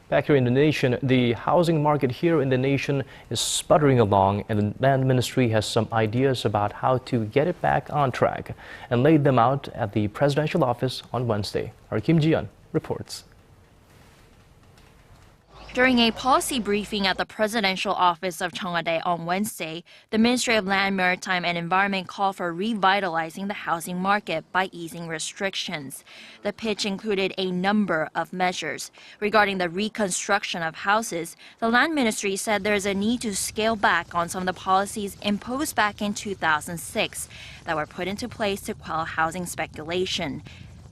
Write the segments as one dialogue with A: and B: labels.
A: Back here in the nation, the housing market here in the nation is sputtering along, and the Land Ministry has some ideas about how to get it back on track and laid them out at the presidential office on Wednesday. Our Ji-yeon reports.
B: During a policy briefing at the presidential office of Cheong Wa Dae on Wednesday, the Ministry of Land, Maritime and Environment called for revitalizing the housing market by easing restrictions. The pitch included a number of measures. Regarding the reconstruction of houses, the Land Ministry said there is a need to scale back on some of the policies imposed back in 2006 that were put into place to quell housing speculation.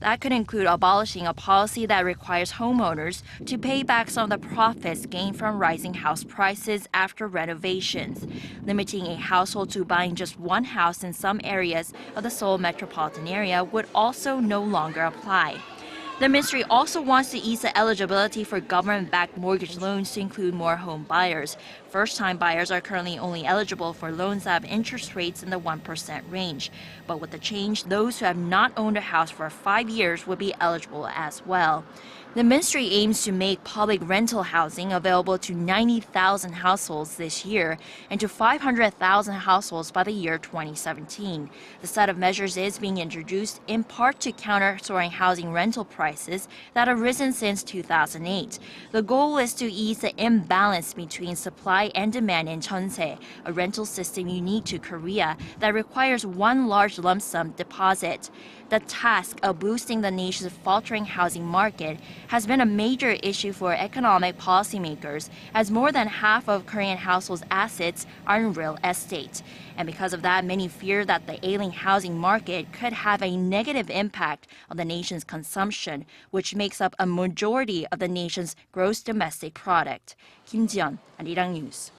B: That could include abolishing a policy that requires homeowners to pay back some of the profits gained from rising house prices after renovations. Limiting a household to buying just one house in some areas of the Seoul metropolitan area would also no longer apply. The ministry also wants to ease the eligibility for government-backed mortgage loans to include more home buyers. First-time buyers are currently only eligible for loans that have interest rates in the 1% range. But with the change, those who have not owned a house for 5 years would be eligible as well. The ministry aims to make public rental housing available to 90,000 households this year and to 500,000 households by the year 2017. The set of measures is being introduced in part to counter soaring housing rental prices that have risen since 2008. The goal is to ease the imbalance between supply and demand in Cheonse, a rental system unique to Korea that requires one large lump sum deposit. The task of boosting the nation's faltering housing market has been a major issue for economic policymakers, as more than half of Korean households' assets are in real estate. And because of that, many fear that the ailing housing market could have a negative impact on the nation's consumption, which makes up a majority of the nation's gross domestic product. Ji-yeon, Arirang News.